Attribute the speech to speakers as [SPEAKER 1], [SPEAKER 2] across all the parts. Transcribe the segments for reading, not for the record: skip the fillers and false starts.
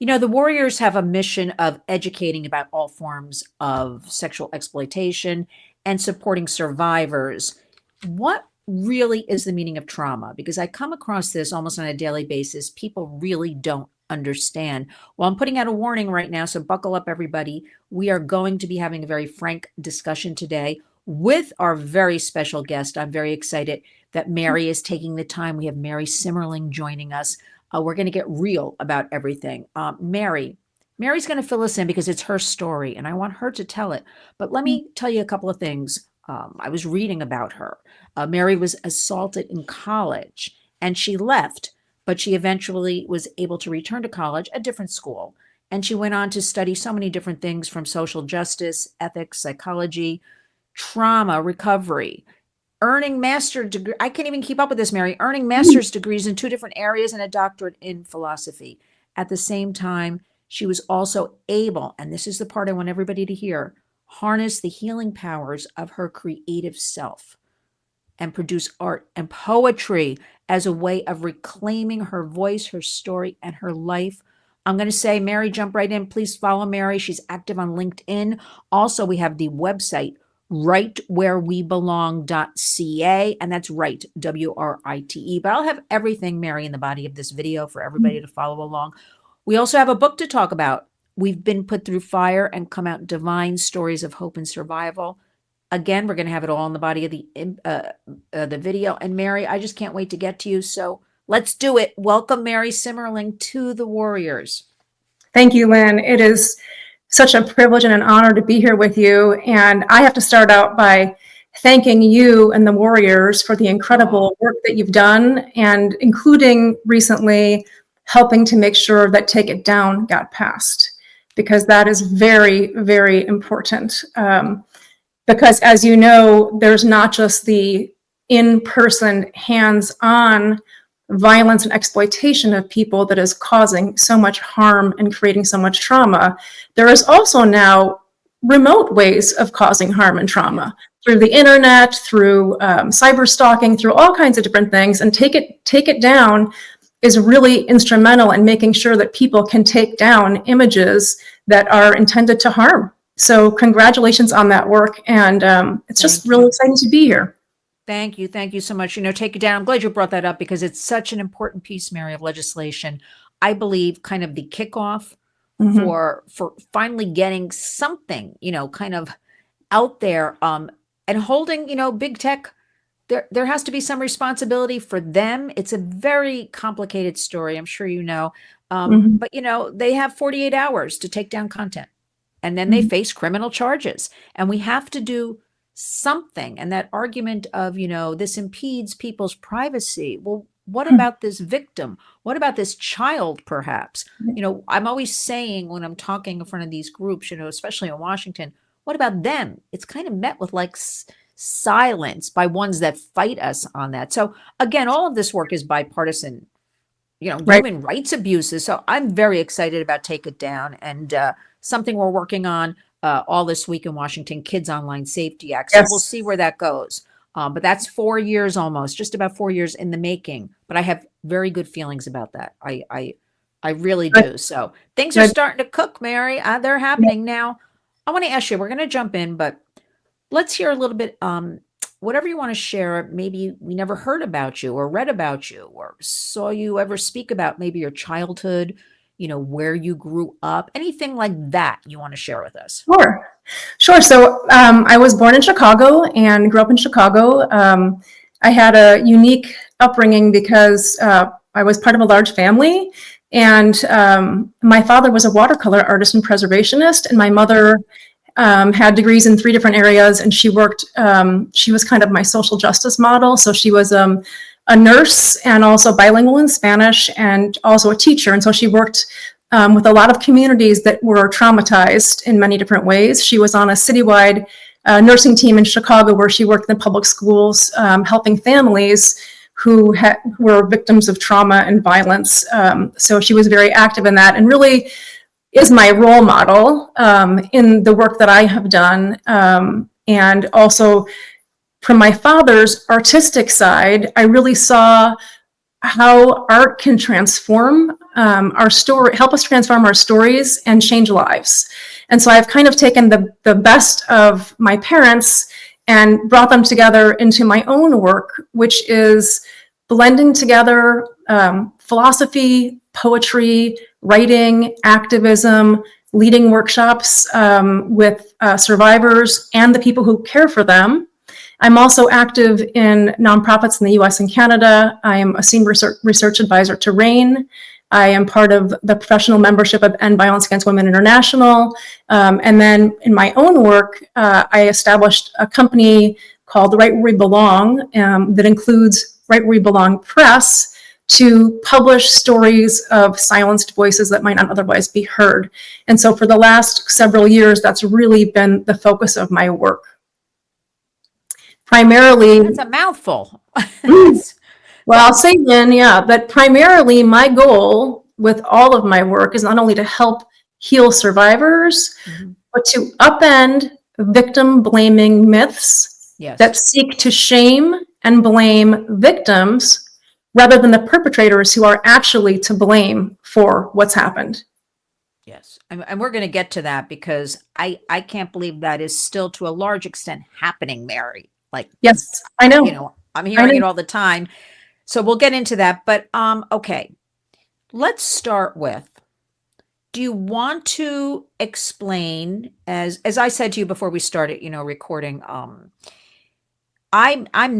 [SPEAKER 1] The Warriors have a mission of educating about all forms of sexual exploitation and supporting survivors. What really is the meaning of trauma? Because I come across this almost on a daily basis. People really don't understand. Well, I'm putting out a warning right now, so buckle up, everybody. We are going to be having a very frank discussion today with our very special guest. I'm very excited that Mary is taking the time. We have Mary Simmerling joining us. We're going to get real about everything. Mary's going to fill us in because it's her story and I want her to tell it. But let me tell you a couple of things. I was reading about her. Mary was assaulted in college and she left, but she eventually was able to return to college, a different school. And she went on to study so many different things from social justice, ethics, psychology, trauma, recovery, earning master degree. I can't even keep up with this, Mary. Earning master's degrees in 2 different areas and a doctorate in philosophy. At the same time, she was also able, and this is the part I want everybody to hear, harness the healing powers of her creative self and produce art and poetry as a way of reclaiming her voice, her story, and her life. I'm going to say, Mary, jump right in. Please follow Mary. She's active on LinkedIn. Also, we have the website, rightwherewebelong.ca, and that's right, WRITE. But I'll have everything, Mary, in the body of this video for everybody to follow along. We also have a book to talk about. We've been put through fire and come out divine stories of hope and survival. Again, we're going to have it all in the body of the video. And Mary, I just can't wait to get to you. So let's do it. Welcome, Mary Simmerling, to the Warriors.
[SPEAKER 2] Thank you, Lynn. It is such a privilege and an honor to be here with you. And I have to start out by thanking you and the Warriors for the incredible work that you've done, and including recently helping to make sure that Take It Down got passed, because that is very, very important. Because as you know, there's not just the in-person, hands-on violence and exploitation of people that is causing so much harm and creating so much trauma. There is also now remote ways of causing harm and trauma through the internet, through cyber stalking, through all kinds of different things. And Take It Down is really instrumental in making sure that people can take down images that are intended to harm. So congratulations on that work. And it's just really exciting to be here.
[SPEAKER 1] Thank you. Thank you so much. Take It Down. I'm glad you brought that up because it's such an important piece, Mary, of legislation. I believe kind of the kickoff for finally getting something, kind of out there and holding, big tech. There has to be some responsibility for them. It's a very complicated story, I'm sure you know. But, they have 48 hours to take down content and then they face criminal charges. And we have to do something. And that argument of, this impedes people's privacy. Well, what about this victim? What about this child, perhaps? I'm always saying when I'm talking in front of these groups, especially in Washington, what about them? It's kind of met with like silence by ones that fight us on that. So again, all of this work is bipartisan, human rights abuses. So I'm very excited about Take It Down and something we're working on all this week in Washington, Kids Online Safety Act. So we'll see where that goes. But that's 4 years almost, just about 4 years in the making. But I have very good feelings about that. I really do. So things are starting to cook, Mary. They're happening now. I want to ask you, we're going to jump in, but let's hear a little bit, whatever you want to share. Maybe we never heard about you or read about you or saw you ever speak about maybe your childhood, where you grew up, anything like that you want to share with us.
[SPEAKER 2] Sure. So I was born in Chicago and grew up in Chicago. I had a unique upbringing because I was part of a large family, and my father was a watercolor artist and preservationist, and my mother had degrees in 3 different areas, and she worked, she was kind of my social justice model. So she was a nurse and also bilingual in Spanish and also a teacher. And so she worked with a lot of communities that were traumatized in many different ways. She was on a citywide nursing team in Chicago where she worked in the public schools, helping families who were victims of trauma and violence. So she was very active in that and really is my role model in the work that I have done. And also from my father's artistic side, I really saw how art can transform our story, help us transform our stories and change lives. And so I've kind of taken the best of my parents and brought them together into my own work, which is blending together philosophy, poetry, writing, activism, leading workshops with survivors and the people who care for them. I'm also active in nonprofits in the US and Canada. I am a senior research advisor to RAIN. I am part of the professional membership of End Violence Against Women International. And then in my own work, I established a company called Right Where We Belong that includes Right Where We Belong Press to publish stories of silenced voices that might not otherwise be heard. And so for the last several years, that's really been the focus of my work. Primarily,
[SPEAKER 1] That's a mouthful.
[SPEAKER 2] well, I'll say, Lynn, yeah, but primarily my goal with all of my work is not only to help heal survivors, but to upend victim blaming myths that seek to shame and blame victims rather than the perpetrators who are actually to blame for what's happened.
[SPEAKER 1] Yes. And we're going to get to that because I can't believe that is still to a large extent happening, Mary. Like,
[SPEAKER 2] yes, I know.
[SPEAKER 1] I'm hearing it all the time. So we'll get into that. But okay, let's start with, do you want to explain, as I said to you before we started, recording, I'm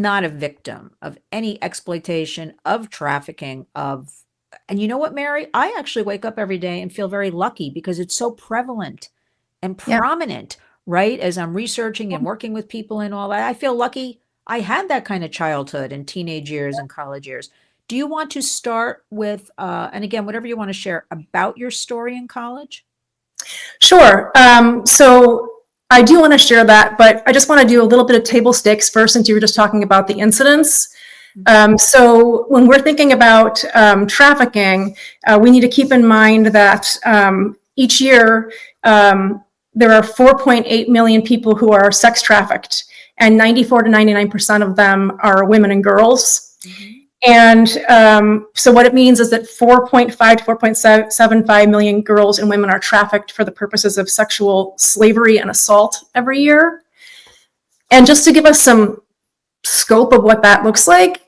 [SPEAKER 1] not a victim of any exploitation, of trafficking, and you know what, Mary? I actually wake up every day and feel very lucky because it's so prevalent and prominent, right? As I'm researching and working with people and all that, I feel lucky I had that kind of childhood and teenage years and college years. Do you want to start with, and again, whatever you want to share about your story in college?
[SPEAKER 2] Sure. So I do want to share that, but I just want to do a little bit of table stakes first, since you were just talking about the incidents. So when we're thinking about trafficking, we need to keep in mind that each year there are 4.8 million people who are sex trafficked, and 94 to 99% of them are women and girls. And so what it means is that 4.5 to 4.75 million girls and women are trafficked for the purposes of sexual slavery and assault every year. And just to give us some scope of what that looks like,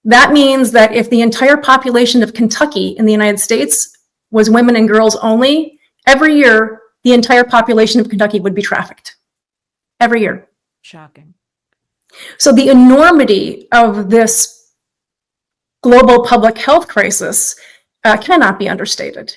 [SPEAKER 2] that means that if the entire population of Kentucky in the United States was women and girls only, every year the entire population of Kentucky would be trafficked. Every year.
[SPEAKER 1] Shocking.
[SPEAKER 2] So the enormity of this global public health crisis cannot be understated.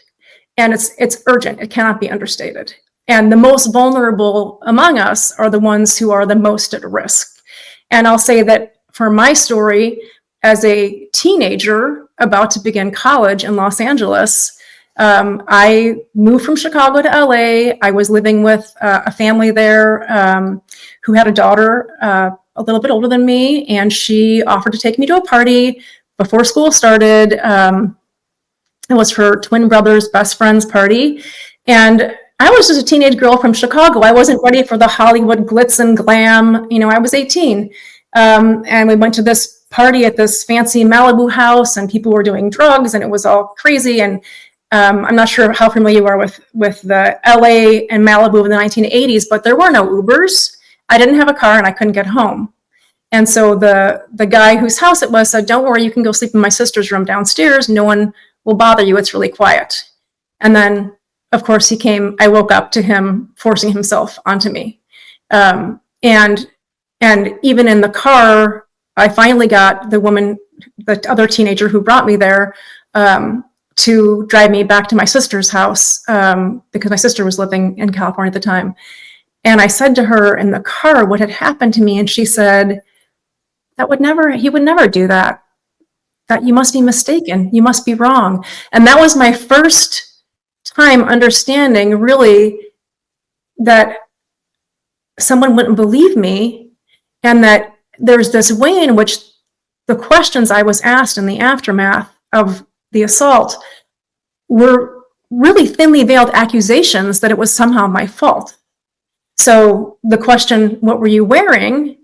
[SPEAKER 2] And it's urgent. It cannot be understated. And the most vulnerable among us are the ones who are the most at risk. And I'll say that for my story, as a teenager about to begin college in Los Angeles, I moved from Chicago to LA. I was living with a family there who had a daughter a little bit older than me, and she offered to take me to a party before school started. It was her twin brother's best friend's party. And I was just a teenage girl from Chicago. I wasn't ready for the Hollywood glitz and glam. I was 18. And we went to this party at this fancy Malibu house, and people were doing drugs, and it was all crazy. And I'm not sure how familiar you are with the LA and Malibu of the 1980s, but there were no Ubers. I didn't have a car, and I couldn't get home. And so the guy whose house it was said, "Don't worry, you can go sleep in my sister's room downstairs. No one will bother you. It's really quiet." And then, of course, he came. I woke up to him forcing himself onto me. And even in the car, I finally got the other teenager who brought me there, to drive me back to my sister's house, because my sister was living in California at the time. And I said to her in the car what had happened to me, and she said, he would never do that. That you must be mistaken. You must be wrong. And that was my first time understanding really that someone wouldn't believe me, and that there's this way in which the questions I was asked in the aftermath of the assault were really thinly veiled accusations that it was somehow my fault. So the question, "What were you wearing?"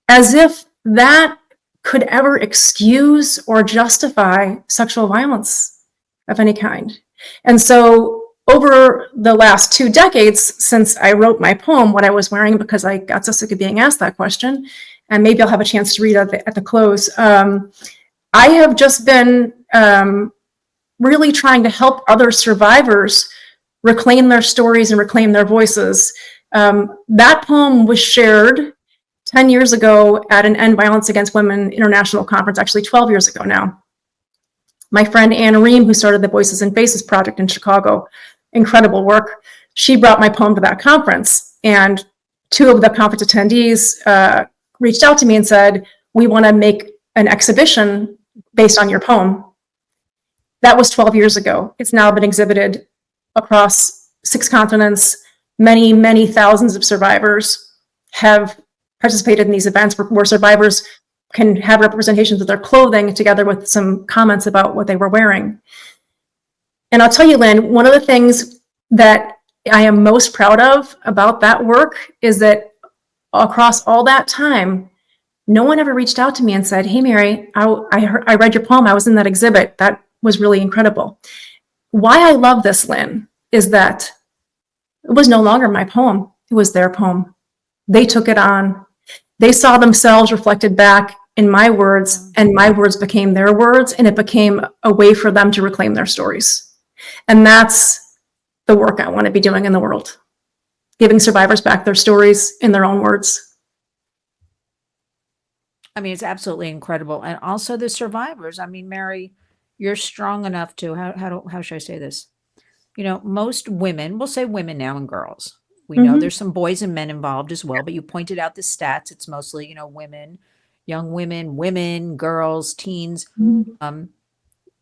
[SPEAKER 2] as if that could ever excuse or justify sexual violence of any kind. And so over the last 2 decades since I wrote my poem, What I Was Wearing, because I got so sick of being asked that question, and maybe I'll have a chance to read at the close, I have just been really trying to help other survivors reclaim their stories and reclaim their voices. That poem was shared 10 years ago at an End Violence Against Women International Conference, actually 12 years ago now. My friend Anna Ream, who started the Voices and Faces Project in Chicago, incredible work, she brought my poem to that conference. And 2 of the conference attendees reached out to me and said, we want to make an exhibition based on your poem. That was 12 years ago. It's now been exhibited across 6 continents. Many, many thousands of survivors have participated in these events where survivors can have representations of their clothing together with some comments about what they were wearing. And I'll tell you, Lynn, one of the things that I am most proud of about that work is that across all that time, no one ever reached out to me and said, hey, Mary, I read your poem. I was in that exhibit. That was really incredible. Why I love this, Lynn, is that it was no longer my poem. It was their poem. They took it on. They saw themselves reflected back in my words, and my words became their words, and it became a way for them to reclaim their stories. And that's the work I want to be doing in the world, giving survivors back their stories in their own words.
[SPEAKER 1] I mean, it's absolutely incredible. And also the survivors. I mean, Mary, you're strong enough to, how should I say this? You know, most women, we'll say women now and girls. We know there's some boys and men involved as well, but you pointed out the stats. It's mostly, you know, women, young women, girls, teens.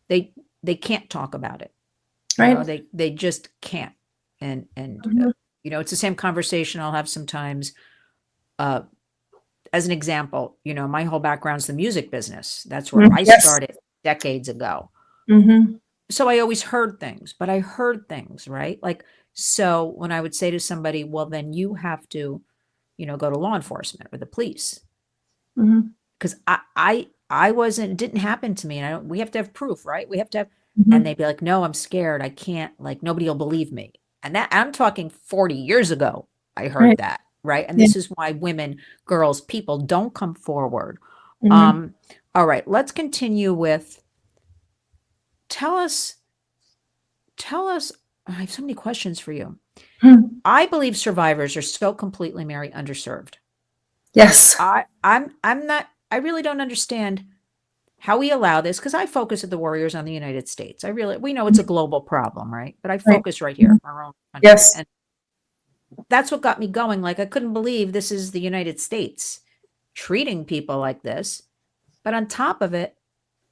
[SPEAKER 1] They can't talk about it.
[SPEAKER 2] Right.
[SPEAKER 1] You know, they just can't. And you know, it's the same conversation I'll have sometimes. As an example, you know, my whole background's the music business. That's where I started decades ago. So I always heard things, but I heard things, right? Like, so when I would say to somebody, well, then you have to, you know, go to law enforcement or the police. Because I wasn't, it didn't happen to me. And we have to have proof, right? We have to have, and they'd be like, no, I'm scared. I can't, like, nobody will believe me. And that, I'm talking 40 years ago, I heard that, right? And this is why women, girls, people don't come forward. All right, let's continue with, tell us, I have so many questions for you. I believe survivors are so completely, Mary, underserved.
[SPEAKER 2] Yes.
[SPEAKER 1] I'm not, I really don't understand how we allow this, because I focus at the Warriors on the United States. We know it's a global problem, right? But I focus right here, our own country.
[SPEAKER 2] Yes.
[SPEAKER 1] And that's what got me going. Like, I couldn't believe this is the United States treating people like this. But on top of it,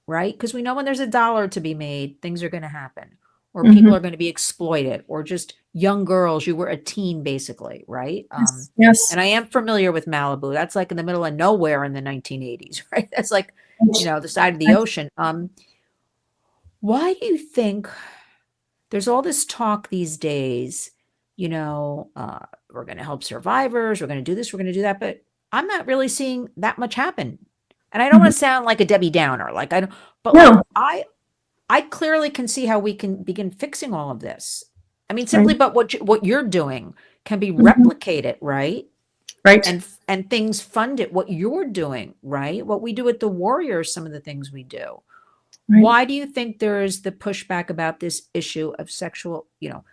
[SPEAKER 1] right? Because we know when there's a dollar to be made, things are going to happen, or people are going to be exploited, or just young girls. You were a teen, basically, right?
[SPEAKER 2] Yes.
[SPEAKER 1] And I am familiar with Malibu. That's like in the middle of nowhere in the 1980s, right? That's like, you know, the side of the ocean. Why do you think there's all this talk these days, you know, we're going to help survivors, we're going to do this, we're going to do that, but I'm not really seeing that much happen. And I don't want to sound like a Debbie Downer, like I don't, but
[SPEAKER 2] No.
[SPEAKER 1] like I clearly can see how we can begin fixing all of this. I mean, simply, but what you're doing can be replicated, right?
[SPEAKER 2] Right.
[SPEAKER 1] And things funded, what you're doing, right? What we do at the Warriors, some of the things we do.
[SPEAKER 2] Right.
[SPEAKER 1] Why do you think there is the pushback about this issue of sexual, you know,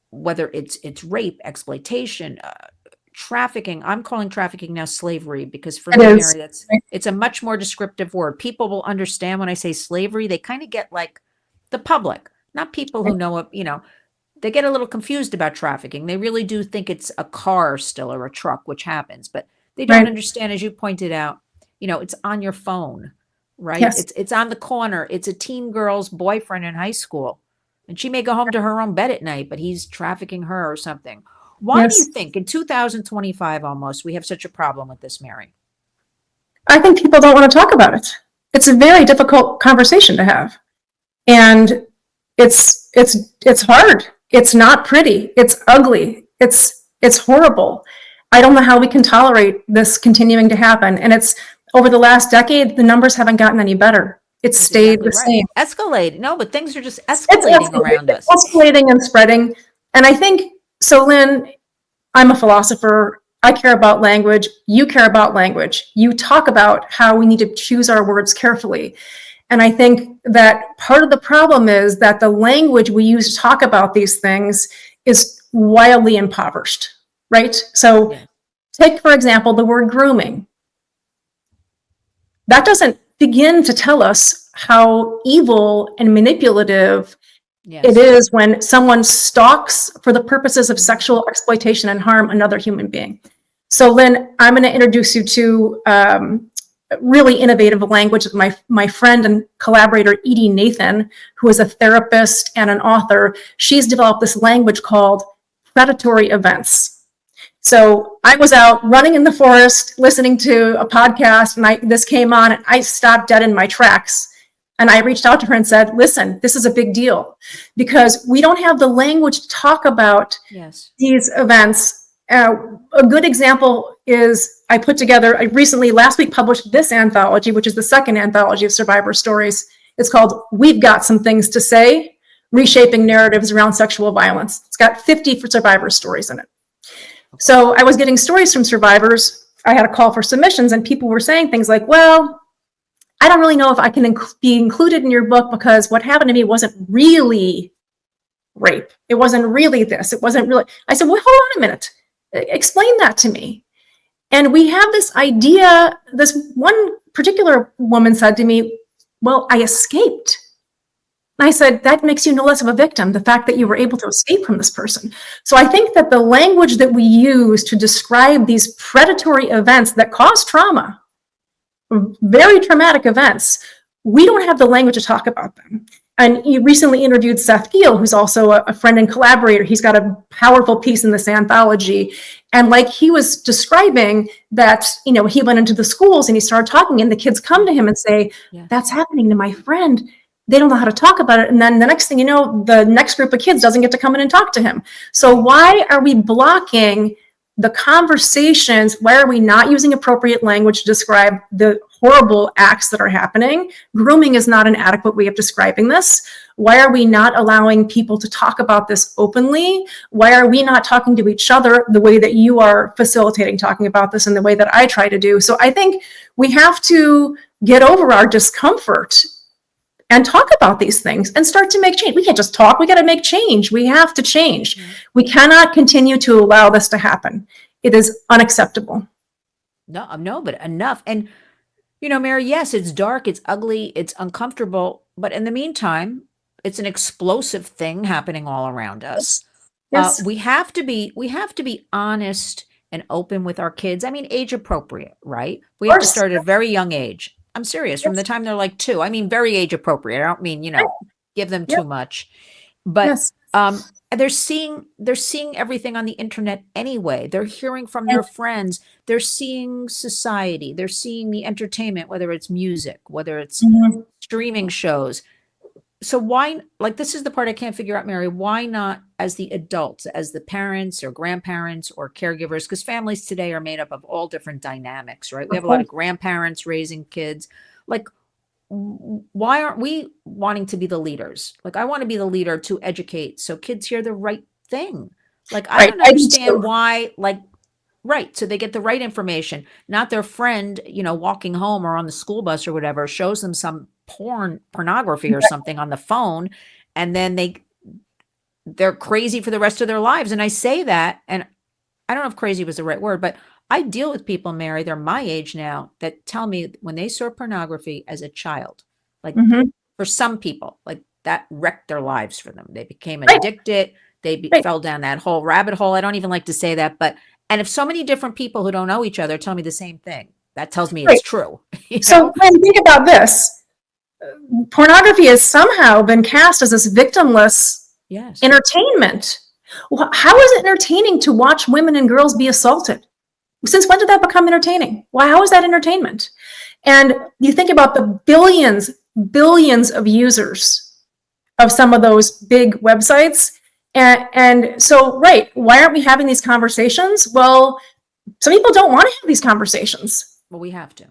[SPEAKER 1] whether it's rape, exploitation, trafficking? I'm calling trafficking now slavery, because for me, Mary, it's a much more descriptive word. People will understand when I say slavery. They kind of get like the public, not people who know it, you know, they get a little confused about trafficking. They really do think it's a car still, or a truck, which happens, but they don't understand, as you pointed out, you know, it's on your phone, right?
[SPEAKER 2] Yes.
[SPEAKER 1] It's on the corner. It's a teen girl's boyfriend in high school, and she may go home to her own bed at night, but he's trafficking her or something. Why do you think in 2025 almost we have such a problem with this, Mary?
[SPEAKER 2] I think people don't want to talk about it. It's a very difficult conversation to have. And it's hard. It's not pretty. It's ugly. It's horrible. I don't know how we can tolerate this continuing to happen. And it's over the last decade, the numbers haven't gotten any better. It's
[SPEAKER 1] That's
[SPEAKER 2] stayed
[SPEAKER 1] exactly
[SPEAKER 2] the
[SPEAKER 1] right.
[SPEAKER 2] same.
[SPEAKER 1] Escalated. No, but things are just
[SPEAKER 2] It's
[SPEAKER 1] escalating around us.
[SPEAKER 2] escalating and spreading. And I think, so Lynn, I'm a philosopher. I care about language. You care about language. You talk about how we need to choose our words carefully. And I think that part of the problem is that the language we use to talk about these things is wildly impoverished, right? So
[SPEAKER 1] Yeah.
[SPEAKER 2] take, for example, the word grooming. That doesn't begin to tell us how evil and manipulative
[SPEAKER 1] Yes.
[SPEAKER 2] it is when someone stalks for the purposes of sexual exploitation and harm another human being. So Lynn, I'm going to introduce you to really innovative language that my friend and collaborator, Edie Nathan, who is a therapist and an author, she's developed this language called predatory events. So I was out running in the forest, listening to a podcast, and this came on, and I stopped dead in my tracks. And I reached out to her and said, listen, this is a big deal because we don't have the language to talk about these events. A good example is I recently, last week, published this anthology, which is the second anthology of survivor stories. It's called We've Got Some Things to Say, Reshaping Narratives Around Sexual Violence. It's got 50 survivor stories in it. So I was getting stories from survivors. I had a call for submissions and people were saying things like, well, I don't really know if I can be included in your book because what happened to me wasn't really rape. It wasn't really this. It wasn't really. I said, well, hold on a minute. Explain that to me. And we have this idea. This one particular woman said to me, well, I escaped. And I said, that makes you no less of a victim, the fact that you were able to escape from this person. So I think that the language that we use to describe these predatory events that cause trauma, very traumatic events, we don't have the language to talk about them. And you recently interviewed Seth Giel, who's also a friend and collaborator. He's got a powerful piece in this anthology. And like he was describing that, he went into the schools and he started talking and the kids come to him and say, that's happening to my friend. They don't know how to talk about it. And then the next thing you know, the next group of kids doesn't get to come in and talk to him. So why are we blocking the conversations? Why are we not using appropriate language to describe the horrible acts that are happening? Grooming is not an adequate way of describing this. Why are we not allowing people to talk about this openly? Why are we not talking to each other the way that you are facilitating talking about this and the way that I try to do? So I think we have to get over our discomfort and talk about these things and start to make change. We can't just talk, we got to make change. We have to change. We cannot continue to allow this to happen. It is unacceptable.
[SPEAKER 1] No, but enough. And, Mary, yes, it's dark, it's ugly, it's uncomfortable, but in the meantime, it's an explosive thing happening all around us.
[SPEAKER 2] Yes.
[SPEAKER 1] We have to be honest and open with our kids. I mean, age appropriate, right? We have to start at a very young age. I'm serious. From the time they're like 2. I mean, very age appropriate. I don't mean, give them too much. But they're seeing everything on the internet anyway. They're hearing from their friends. They're seeing society. They're seeing the entertainment, whether it's music, whether it's streaming shows. So why, this is the part I can't figure out, Mary, why not as the adults, as the parents or grandparents or caregivers, because families today are made up of all different dynamics, right? We have a lot of grandparents raising kids. Why aren't we wanting to be the leaders? I want to be the leader to educate so kids hear the right thing. I don't understand why, right. So they get the right information, not their friend, walking home or on the school bus or whatever, shows them some pornography or something on the phone. And then they're crazy for the rest of their lives. And I say that, and I don't know if crazy was the right word, but I deal with people, Mary, they're my age now, that tell me when they saw pornography as a child, for some people, that wrecked their lives for them. They became addicted. They fell down that whole rabbit hole. I don't even like to say that, and if so many different people who don't know each other tell me the same thing, that tells me it's true.
[SPEAKER 2] So when you think about this, pornography has somehow been cast as this victimless entertainment. Well, how is it entertaining to watch women and girls be assaulted? Since when did that become entertaining? Why? How is that entertainment? And you think about the billions of users of some of those big websites. And so, why aren't we having these conversations? Well, some people don't want to have these conversations.
[SPEAKER 1] Well, we have to.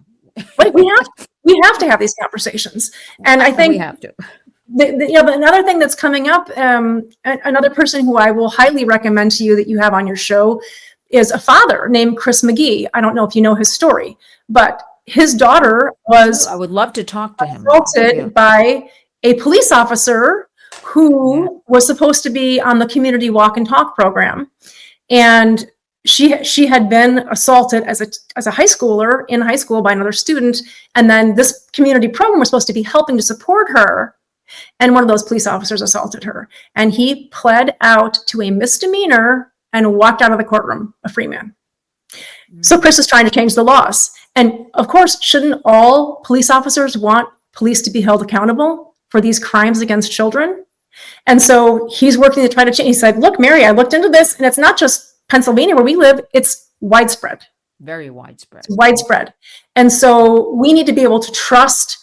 [SPEAKER 2] Right? We have to have these conversations. And I
[SPEAKER 1] We
[SPEAKER 2] think
[SPEAKER 1] have to.
[SPEAKER 2] but another thing that's coming up, another person who I will highly recommend to you that you have on your show is a father named Chris McGee. I don't know if you know his story, but his daughter was
[SPEAKER 1] I would love to talk to him more.
[SPEAKER 2] assaulted
[SPEAKER 1] Yeah.
[SPEAKER 2] by a police officer who was supposed to be on the community walk and talk program. And she had been assaulted as a high schooler in high school by another student. And then this community program was supposed to be helping to support her. And one of those police officers assaulted her. And he pled out to a misdemeanor and walked out of the courtroom, a free man. So Chris is trying to change the laws. And of course, shouldn't all police officers want police to be held accountable for these crimes against children? And so he's working to try to change. He said, look, Mary, I looked into this, and it's not just Pennsylvania where we live, it's widespread.
[SPEAKER 1] Very widespread.
[SPEAKER 2] It's widespread. And so we need to be able to trust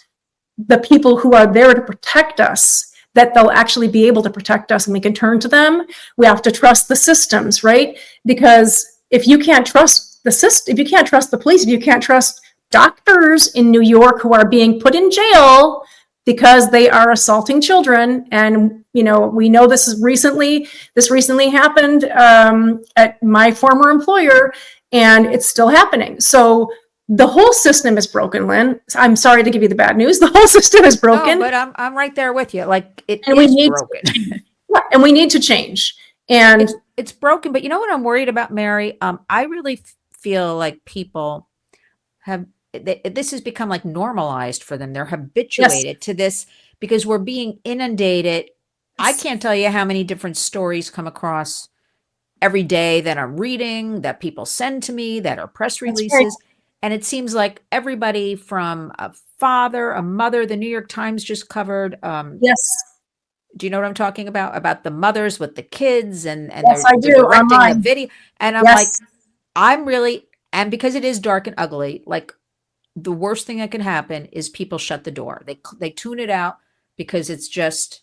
[SPEAKER 2] the people who are there to protect us, that they'll actually be able to protect us and we can turn to them. We have to trust the systems, right? Because if you can't trust the system, if you can't trust the police, if you can't trust doctors in New York who are being put in jail because they are assaulting children, and we know this recently happened at my former employer, and it's still happening. So the whole system is broken, Lynn. I'm sorry to give you the bad news. The whole system is broken.
[SPEAKER 1] No, but I'm right there with you. Like it
[SPEAKER 2] and
[SPEAKER 1] is broken.
[SPEAKER 2] And we need to change. And
[SPEAKER 1] it's broken. But you know what I'm worried about, Mary? I really feel like people have this has become like normalized for them. They're habituated to this because we're being inundated. I can't tell you how many different stories come across every day that I'm reading, that people send to me, that are press releases. And it seems like everybody from a father, a mother, the New York Times just covered.
[SPEAKER 2] Yes.
[SPEAKER 1] Do you know what I'm talking about? About the mothers with the kids and
[SPEAKER 2] yes,
[SPEAKER 1] they're directing a video. And I'm like, I'm really, and because it is dark and ugly, like the worst thing that can happen is people shut the door. They tune it out because it's just,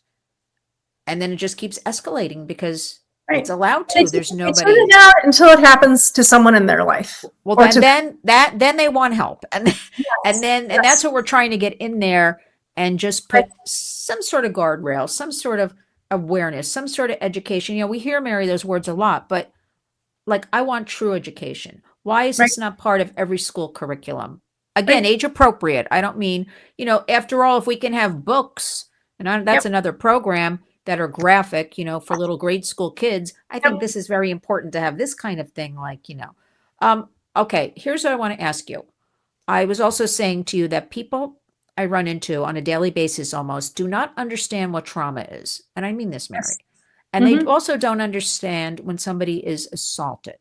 [SPEAKER 1] and then it just keeps escalating because it's allowed to. There's nobody.
[SPEAKER 2] Turn it out until it happens to someone in their life.
[SPEAKER 1] Well, then they want help, and that's what we're trying to get in there and just put some sort of guardrail, some sort of awareness, some sort of education. We hear, Mary, those words a lot, but like I want true education. Why is this not part of every school curriculum? Again, age appropriate. I don't mean, after all, if we can have books, and that's another program that are graphic, for little grade school kids. I think this is very important to have this kind of thing, like, okay, here's what I want to ask you. I was also saying to you that people I run into on a daily basis almost do not understand what trauma is. And I mean this, Mary. And they also don't understand when somebody is assaulted,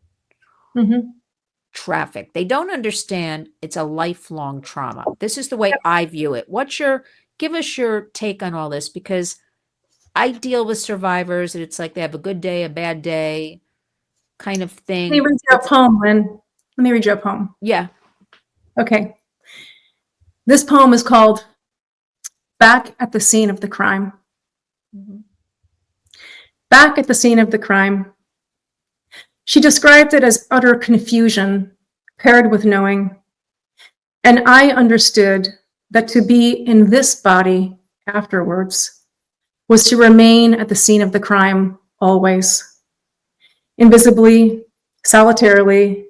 [SPEAKER 1] trafficked. They don't understand it's a lifelong trauma. This is the way I view it. Give us your take on all this, because I deal with survivors and it's like they have a good day, a bad day kind of thing.
[SPEAKER 2] Let me read you a poem, Lynn. Let me read you a poem.
[SPEAKER 1] Yeah.
[SPEAKER 2] Okay. This poem is called Back at the Scene of the Crime. Back at the scene of the crime. She described it as utter confusion paired with knowing. And I understood that to be in this body afterwards was to remain at the scene of the crime always, invisibly, solitarily,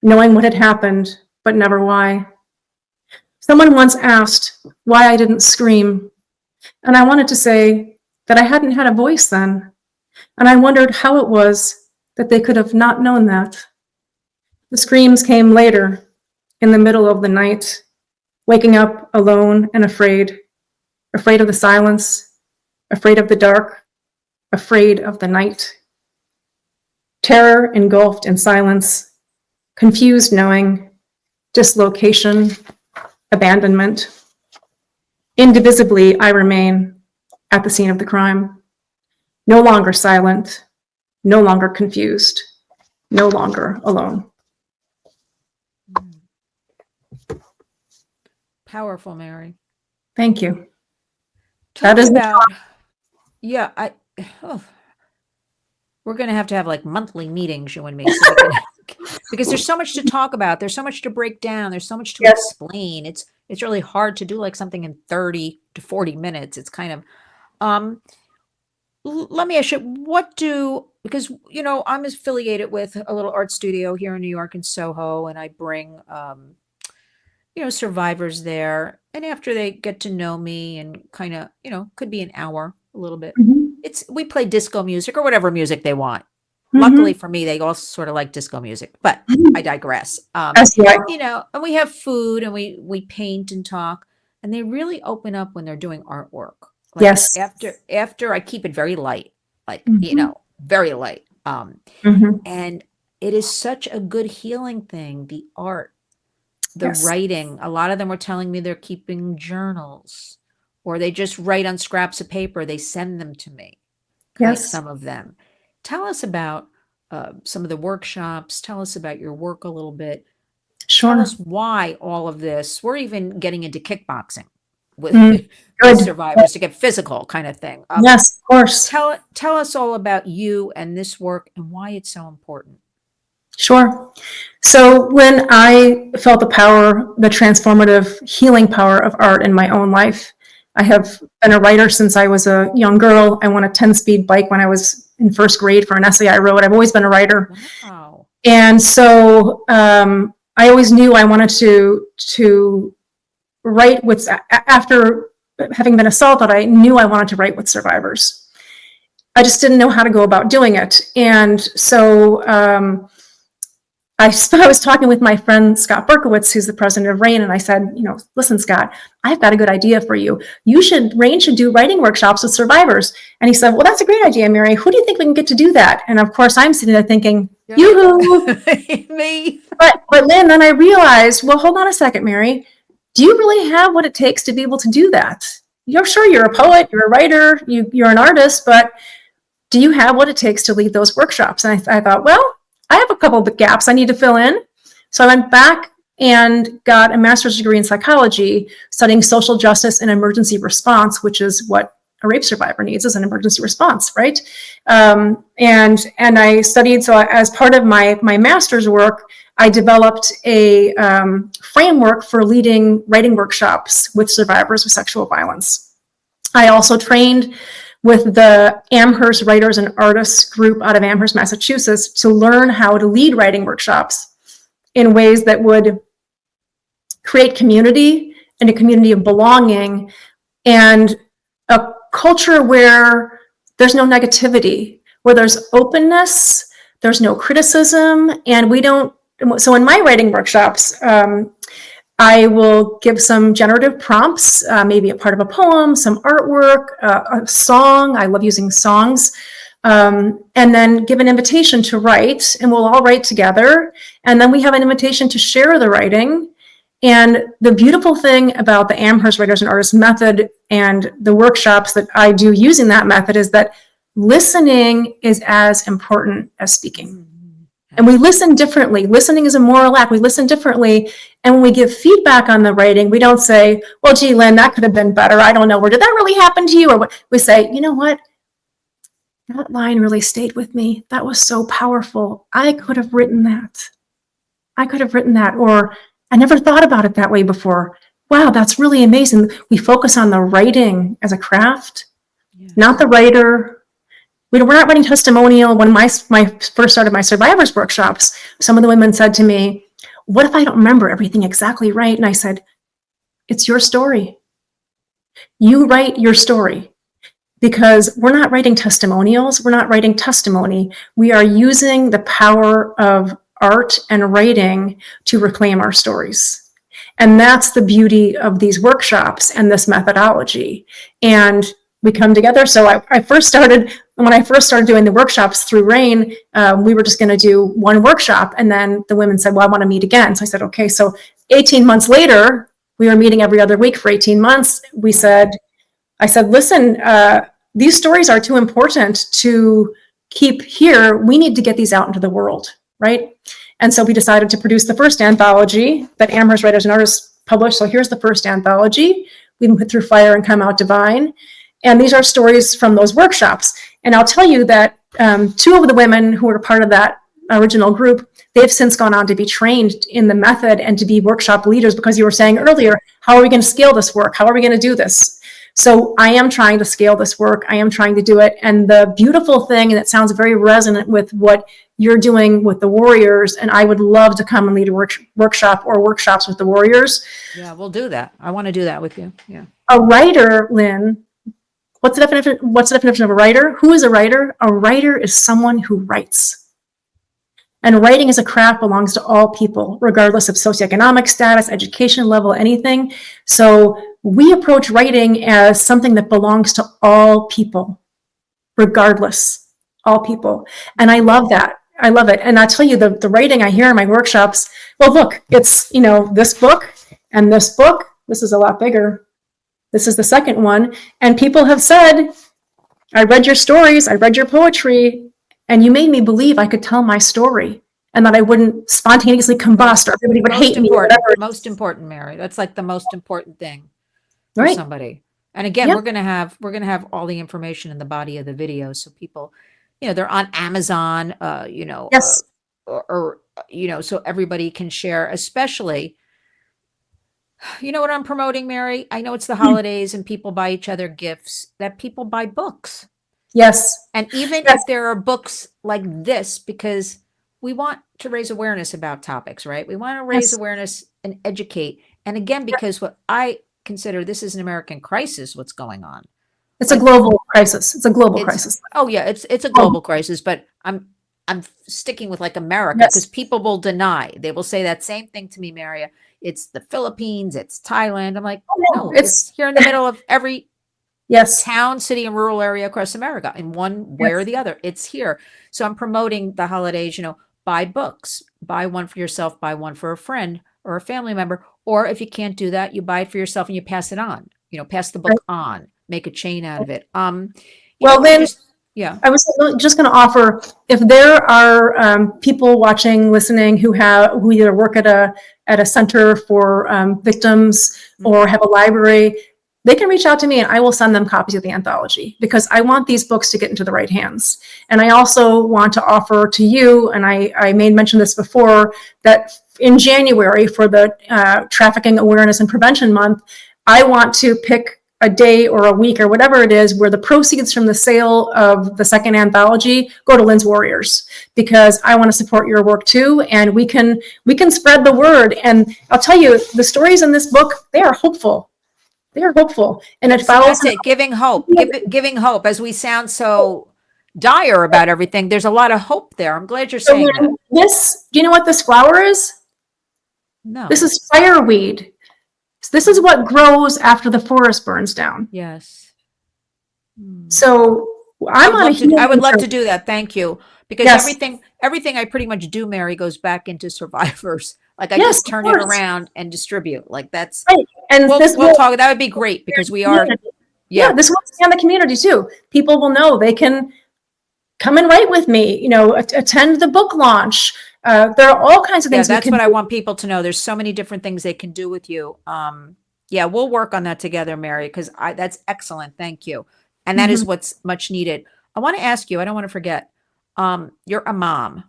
[SPEAKER 2] knowing what had happened, but never why. Someone once asked why I didn't scream, and I wanted to say that I hadn't had a voice then, and I wondered how it was that they could have not known that. The screams came later, in the middle of the night, waking up alone and afraid of the silence, afraid of the dark, afraid of the night. Terror engulfed in silence, confused knowing, dislocation, abandonment. Indivisibly, I remain at the scene of the crime, no longer silent, no longer confused, no longer alone.
[SPEAKER 1] Powerful, Mary.
[SPEAKER 2] Thank you.
[SPEAKER 1] Talk that is about, yeah, we're going to have like monthly meetings, you and me. So because there's so much to talk about. There's so much to break down. There's so much to
[SPEAKER 2] Yes.
[SPEAKER 1] explain. It's really hard to do like something in 30 to 40 minutes. It's kind of, um, let me ask you, because, I'm affiliated with a little art studio here in New York in Soho, and I bring, survivors there. And after they get to know me and kind of, could be an hour, a little bit.
[SPEAKER 2] Mhm.
[SPEAKER 1] We play disco music or whatever music they want.
[SPEAKER 2] Mhm.
[SPEAKER 1] Luckily for me, they all sort of like disco music, but I digress.
[SPEAKER 2] That's right.
[SPEAKER 1] And we have food and we paint and talk, and they really open up when they're doing artwork. Like
[SPEAKER 2] Yes.
[SPEAKER 1] after I keep it very light, like,
[SPEAKER 2] Mhm.
[SPEAKER 1] very light.
[SPEAKER 2] Mhm.
[SPEAKER 1] And it is such a good healing thing, the art, the
[SPEAKER 2] Yes.
[SPEAKER 1] writing. A lot of them were telling me they're keeping journals, or they just write on scraps of paper. They send them to me, right?
[SPEAKER 2] Yes.
[SPEAKER 1] Some of them. Tell us about some of the workshops. Tell us about your work a little bit. Tell
[SPEAKER 2] Sure.
[SPEAKER 1] us why all of this. We're even getting into kickboxing with, with
[SPEAKER 2] Good.
[SPEAKER 1] survivors to get physical, kind of thing.
[SPEAKER 2] Yes, of course.
[SPEAKER 1] Tell us all about you and this work and why it's so important.
[SPEAKER 2] Sure. So when I felt the transformative healing power of art in my own life, I have been a writer since I was a young girl. I won a 10-speed bike when I was in first grade for an essay I wrote. I've always been a writer.
[SPEAKER 1] Wow.
[SPEAKER 2] And so I always knew I wanted to write with, after having been assaulted, I knew I wanted to write with survivors. I just didn't know how to go about doing it. And so I was talking with my friend Scott Berkowitz, who's the president of RAIN, and I said, listen, Scott, I've got a good idea for you. RAIN should do writing workshops with survivors. And he said, well, that's a great idea, Mary. Who do you think we can get to do that? And of course, I'm sitting there thinking, yoo-hoo.
[SPEAKER 1] Me.
[SPEAKER 2] But Lynn, then I realized, well, hold on a second, Mary. Do you really have what it takes to be able to do that? You're sure you're a poet, you're a writer, you're an artist, but do you have what it takes to lead those workshops? And I thought, well, I have a couple of gaps I need to fill in. So I went back and got a master's degree in psychology, studying social justice and emergency response, which is what a rape survivor needs, is an emergency response, right? And I studied, so as part of my master's work, I developed a framework for leading writing workshops with survivors of sexual violence. I also trained with the Amherst Writers and Artists group out of Amherst, Massachusetts, to learn how to lead writing workshops in ways that would create community and a community of belonging and a culture where there's no negativity, where there's openness, there's no criticism, and we don't. So in my writing workshops, I will give some generative prompts, maybe a part of a poem, some artwork, a song. I love using songs. And then give an invitation to write, and we'll all write together. And then we have an invitation to share the writing. And the beautiful thing about the Amherst Writers and Artists method and the workshops that I do using that method is that listening is as important as speaking. And we listen differently. Listening is a moral act. We listen differently. And when we give feedback on the writing, we don't say, well, gee, Lynn, that could have been better. I don't know. Or did that really happen to you? Or what? We say, you know what? That line really stayed with me. That was so powerful. I could have written that. I could have written that. Or I never thought about it that way before. Wow, that's really amazing. We focus on the writing as a craft, not the writer. We're not writing testimonial. When I first started my survivors workshops, some of the women said to me, what if I don't remember everything exactly right? And I said, it's your story. You write your story, because we're not writing testimonials. We're not writing testimony. We are using the power of art and writing to reclaim our stories. And that's the beauty of these workshops and this methodology. And we come together. So when I first started doing the workshops through RAIN, we were just going to do one workshop. And then the women said, well, I want to meet again. So I said, okay. So 18 months later, we were meeting every other week for 18 months. I said, listen, these stories are too important to keep here. We need to get these out into the world, right? And so we decided to produce the first anthology that Amherst Writers and Artists published. So here's the first anthology. We've been put through fire and come out divine. And these are stories from those workshops. And I'll tell you that two of the women who were part of that original group, they've since gone on to be trained in the method and to be workshop leaders, because you were saying earlier, how are we going to scale this work? How are we going to do this? So I am trying to scale this work. I am trying to do it. And the beautiful thing, and it sounds very resonant with what you're doing with the warriors, and I would love to come and lead a workshop or workshops with the warriors.
[SPEAKER 1] Yeah, we'll do that. I want to do that with you. Yeah.
[SPEAKER 2] A writer, Lynn, what's the definition of a writer? Who is a writer? A writer is someone who writes. And writing as a craft belongs to all people, regardless of socioeconomic status, education level, anything. So we approach writing as something that belongs to all people, regardless, all people. And I love that. I love it. And I tell you, the writing I hear in my workshops, well, look, it's, this book and this book. This is a lot bigger. This is the second one. And people have said, I read your stories, I read your poetry, and you made me believe I could tell my story and that I wouldn't spontaneously combust or everybody would hate me.
[SPEAKER 1] Most important, Mary. That's like the most important thing for
[SPEAKER 2] Right.
[SPEAKER 1] somebody. And again,
[SPEAKER 2] Yep.
[SPEAKER 1] we're gonna have all the information in the body of the video, so people, they're on Amazon,
[SPEAKER 2] Yes.
[SPEAKER 1] or so everybody can share. Especially, what I'm promoting, Mary? I know it's the holidays and people buy each other gifts. That people buy books.
[SPEAKER 2] Yes.
[SPEAKER 1] And even
[SPEAKER 2] Yes.
[SPEAKER 1] if there are books like this, because we want to raise awareness about topics, right? We want to raise
[SPEAKER 2] Yes.
[SPEAKER 1] awareness and educate. And again, because what I consider this is an American crisis, what's going on.
[SPEAKER 2] It's a global crisis. It's a global crisis.
[SPEAKER 1] Oh yeah, it's a global crisis, but I'm sticking with like America, because people will deny. They will say that same thing to me, Maria. It's the Philippines, it's Thailand. I'm like, no, it's here in the middle of every
[SPEAKER 2] Yes.
[SPEAKER 1] town, city, and rural area across America, in one way or the other. It's here. So I'm promoting the holidays, buy books, buy one for yourself, buy one for a friend or a family member. Or if you can't do that, you buy it for yourself and you pass it on, pass the book on, make a chain out of it.
[SPEAKER 2] Well, Lynn,
[SPEAKER 1] yeah.
[SPEAKER 2] I was just going to offer, if there are people watching, listening, who either work at a center for victims or have a library, they can reach out to me and I will send them copies of the anthology, because I want these books to get into the right hands. And I also want to offer to you, and I may mention this before, that in January, for the Trafficking Awareness and Prevention Month, I want to pick a day or a week or whatever it is where the proceeds from the sale of the second anthology go to Lynn's Warriors, because I want to support your work too, and we can spread the word. And I'll tell you, the stories in this book, they are hopeful. They are hopeful, and it follows.
[SPEAKER 1] That's it, giving hope, giving hope. As we sound so dire about everything, there's a lot of hope there. I'm glad you're saying that.
[SPEAKER 2] Do you know what this flower is?
[SPEAKER 1] No.
[SPEAKER 2] This is fireweed. This is what grows after the forest burns down.
[SPEAKER 1] Yes.
[SPEAKER 2] So
[SPEAKER 1] I would love to do that. Thank you. Because
[SPEAKER 2] Yes.
[SPEAKER 1] everything I pretty much do, Mary, goes back into survivors. Like I
[SPEAKER 2] Yes,
[SPEAKER 1] just turn
[SPEAKER 2] of
[SPEAKER 1] it
[SPEAKER 2] course.
[SPEAKER 1] around and distribute. Like that's
[SPEAKER 2] Right. And
[SPEAKER 1] we'll talk. That would be great, because we are.
[SPEAKER 2] Yeah, this will expand the community too. People will know they can come and write with me, attend the book launch. There are all kinds of things.
[SPEAKER 1] That's what I want people to know. There's so many different things they can do with you. We'll work on that together, Mary, because that's excellent. Thank you. And that is what's much needed. I want to ask you, I don't want to forget, you're a mom.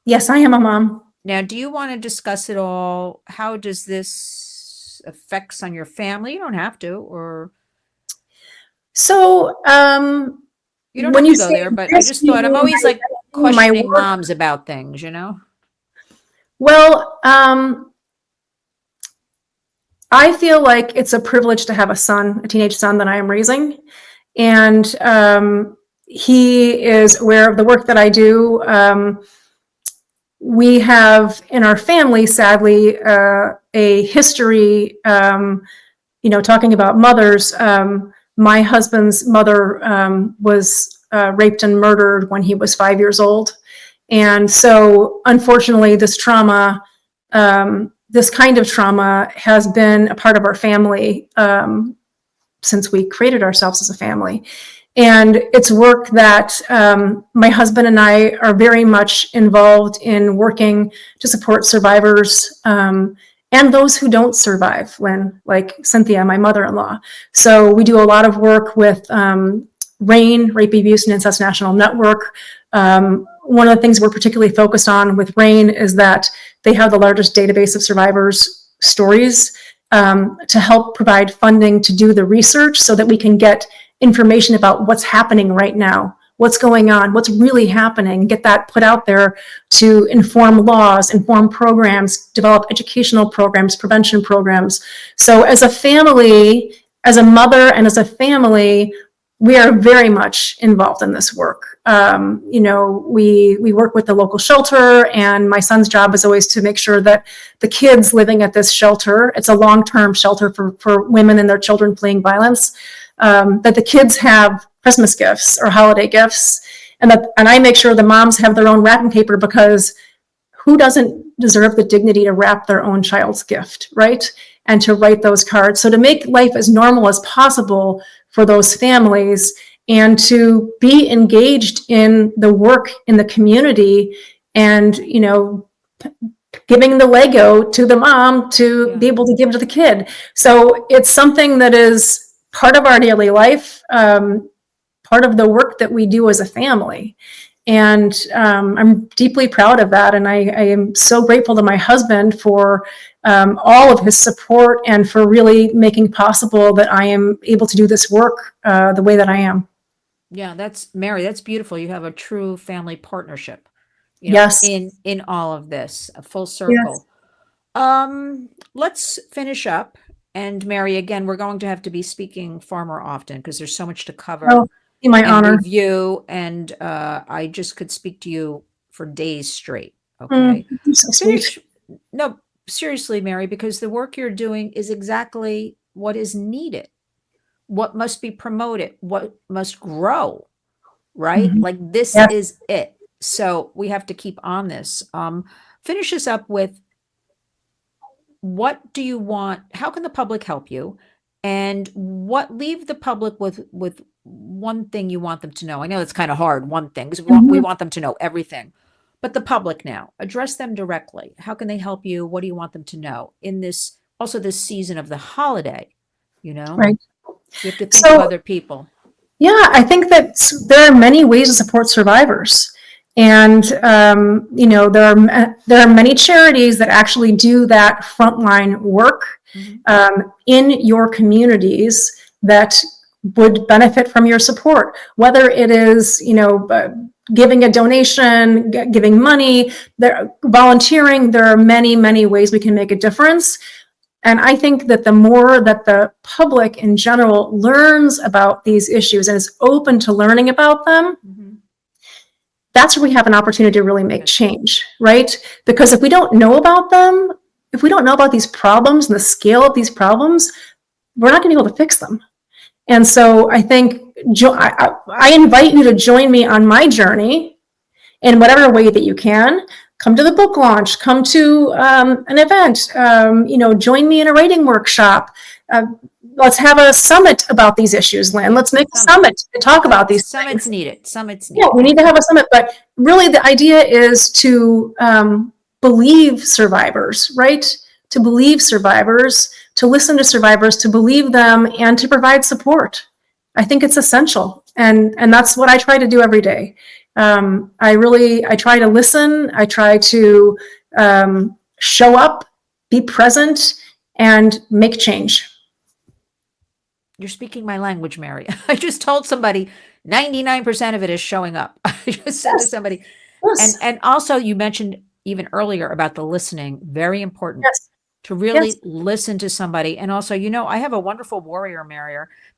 [SPEAKER 2] Yes, I am a mom.
[SPEAKER 1] Now, do you want to discuss it all? How does this affects on your family? You don't have to, or
[SPEAKER 2] so
[SPEAKER 1] you don't
[SPEAKER 2] when
[SPEAKER 1] have
[SPEAKER 2] you
[SPEAKER 1] to go
[SPEAKER 2] say
[SPEAKER 1] there, but I just thought I'm always like questioning moms about things,
[SPEAKER 2] Well, I feel like it's a privilege to have a teenage son that I am raising. And he is aware of the work that I do. We have in our family, sadly, a history, talking about mothers. My husband's mother was raped and murdered when he was 5 years old. And so, unfortunately, this trauma, this kind of trauma has been a part of our family since we created ourselves as a family. And it's work that my husband and I are very much involved in working to support survivors and those who don't survive, Lynn, like Cynthia, my mother-in-law. So we do a lot of work with RAIN, Rape, Abuse, and Incest National Network. One of the things we're particularly focused on with RAIN is that they have the largest database of survivors' stories, to help provide funding to do the research so that we can get information about what's happening right now, what's going on, what's really happening, get that put out there to inform laws, inform programs, develop educational programs, prevention programs. So as a family, as a mother and as a family, we are very much involved in this work. We work with the local shelter, and my son's job is always to make sure that the kids living at this shelter, it's a long-term shelter for women and their children fleeing violence, that the kids have Christmas gifts or holiday gifts, and I make sure the moms have their own wrapping paper, because who doesn't deserve the dignity to wrap their own child's gift, right? And to write those cards. So to make life as normal as possible for those families, and to be engaged in the work in the community, and giving the Lego to the mom to be able to give to the kid. So it's something that is part of our daily life, part of the work that we do as a family. And I'm deeply proud of that. And I am so grateful to my husband for all of his support, and for really making possible that I am able to do this work the way that I am.
[SPEAKER 1] Yeah, that's Mary. That's beautiful. You have a true family partnership,
[SPEAKER 2] Yes.
[SPEAKER 1] in all of this, a full
[SPEAKER 2] Yes.
[SPEAKER 1] circle. Let's finish up. And Mary, again, we're going to have to be speaking far more often, because there's so much to cover
[SPEAKER 2] Oh, be my
[SPEAKER 1] and
[SPEAKER 2] honor.
[SPEAKER 1] review. And I just could speak to you for days straight. Okay.
[SPEAKER 2] You're so sweet.
[SPEAKER 1] Finish. No, seriously, Mary, because the work you're doing is exactly what is needed, what must be promoted, what must grow, right?
[SPEAKER 2] Mhm.
[SPEAKER 1] Like this
[SPEAKER 2] Yeah.
[SPEAKER 1] is it. So we have to keep on this. Finish this up with, what do you want? How can the public help you? And leave the public with one thing you want them to know. I know it's kind of hard, one thing, because we want them to know everything. But the public now, address them directly. How can they help you? What do you want them to know in this season of the holiday?
[SPEAKER 2] Right.
[SPEAKER 1] You have to think of other people.
[SPEAKER 2] Yeah, I think that there are many ways to support survivors. And, there are many charities that actually do that frontline work in your communities that would benefit from your support, whether it is, giving a donation, giving money, volunteering. There are many, many ways we can make a difference. And I think that the more that the public in general learns about these issues and is open to learning about them, that's where we have an opportunity to really make change, right? Because if we don't know about them, if we don't know about these problems and the scale of these problems, we're not going to be able to fix them. And so I think I invite you to join me on my journey in whatever way that you can. Come to the book launch, come to an event, join me in a writing workshop. Let's have a summit about these issues, Lynn. Let's make a summit to talk about these
[SPEAKER 1] Summits
[SPEAKER 2] things.
[SPEAKER 1] needed. Summits
[SPEAKER 2] Yeah,
[SPEAKER 1] needed.
[SPEAKER 2] we need to have a summit, but really the idea is to believe survivors, right? To believe survivors, to listen to survivors, to believe them, and to provide support. I think it's essential, and that's what I try to do every day. I try to listen. I try to show up, be present, and make change.
[SPEAKER 1] You're speaking my language, Mary. I just told somebody 99% of it is showing up. I just said to somebody,
[SPEAKER 2] Yes.
[SPEAKER 1] and also you mentioned even earlier about the listening, very important
[SPEAKER 2] Yes.
[SPEAKER 1] to really
[SPEAKER 2] Yes.
[SPEAKER 1] listen to somebody. And also, I have a wonderful warrior,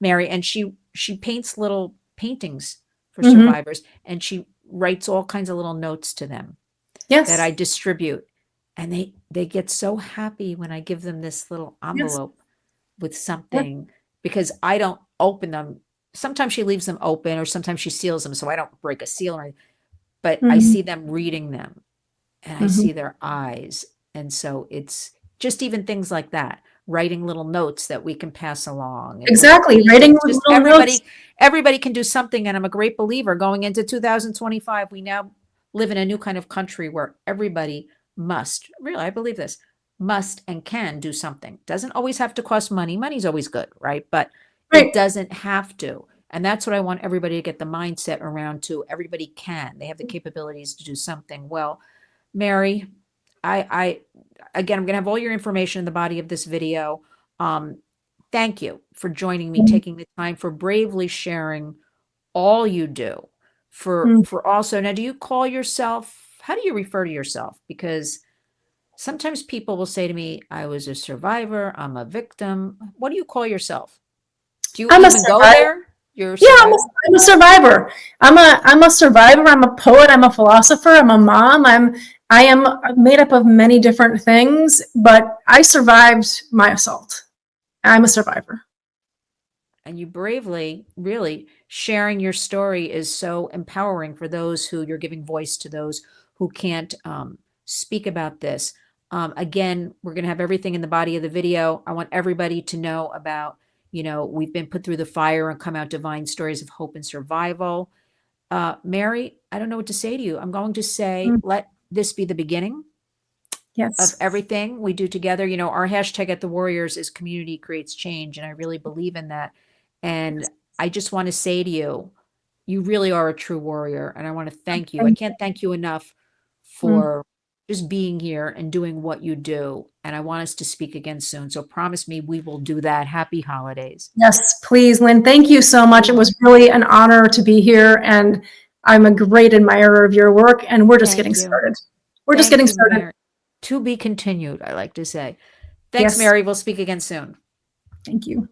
[SPEAKER 1] Mary, and she paints little paintings for survivors, and she writes all kinds of little notes to them that I distribute. And they get so happy when I give them this little envelope with something, because I don't open them. Sometimes she leaves them open, or sometimes she seals them, so I don't break a seal or anything. But I see them reading them, and I see their eyes. And so it's just even things like that, writing little notes that we can pass along.
[SPEAKER 2] Exactly. Writing
[SPEAKER 1] just
[SPEAKER 2] little notes.
[SPEAKER 1] everybody can do something. And I'm a great believer, going into 2025, we now live in a new kind of country where everybody must, really, I believe this, must and can do something. Doesn't always have to cost money. Money's always good, right? But it doesn't have to. And that's what I want everybody to get the mindset around too. Everybody can. They have the capabilities to do something. Well, Mary, I again, I'm going to have all your information in the body of this video. Thank you for joining me, taking the time, for bravely sharing all you do, for also, now, do you call yourself, how do you refer to yourself? Because sometimes people will say to me, I was a survivor, I'm a victim. What do you call yourself? Do you
[SPEAKER 2] I'm a
[SPEAKER 1] even go
[SPEAKER 2] survivor.
[SPEAKER 1] there? You're a
[SPEAKER 2] Yeah,
[SPEAKER 1] survivor?
[SPEAKER 2] I'm a survivor. I'm a survivor. I'm a poet. I'm a philosopher. I'm a mom. I am made up of many different things, but I survived my assault. I'm a survivor.
[SPEAKER 1] And you bravely, really sharing your story is so empowering for those who, you're giving voice to those who can't speak about this. Again, we're going to have everything in the body of the video. I want everybody to know about, we've been put through the fire and come out divine stories of hope and survival. Mary, I don't know what to say to you. I'm going to say,
[SPEAKER 2] Mm,
[SPEAKER 1] let this be the beginning of
[SPEAKER 2] yes.
[SPEAKER 1] everything we do together. Our hashtag at the Warriors is community creates change. And I really believe in that. And I just want to say to you, you really are a true warrior. And I want to thank you. I
[SPEAKER 2] Thank
[SPEAKER 1] can't thank you enough
[SPEAKER 2] you.
[SPEAKER 1] for just being here and doing what you do. And I want us to speak again soon. So promise me we will do that. Happy holidays.
[SPEAKER 2] Yes, please, Lynn. Thank you so much. It was really an honor to be here, and I'm a great admirer of your work, and we're just getting
[SPEAKER 1] Thank you.
[SPEAKER 2] started. We're just
[SPEAKER 1] Thank
[SPEAKER 2] getting
[SPEAKER 1] you,
[SPEAKER 2] started.
[SPEAKER 1] Mary. To be continued, I like to say. Thanks,
[SPEAKER 2] Yes,
[SPEAKER 1] Mary. We'll speak again soon.
[SPEAKER 2] thank you.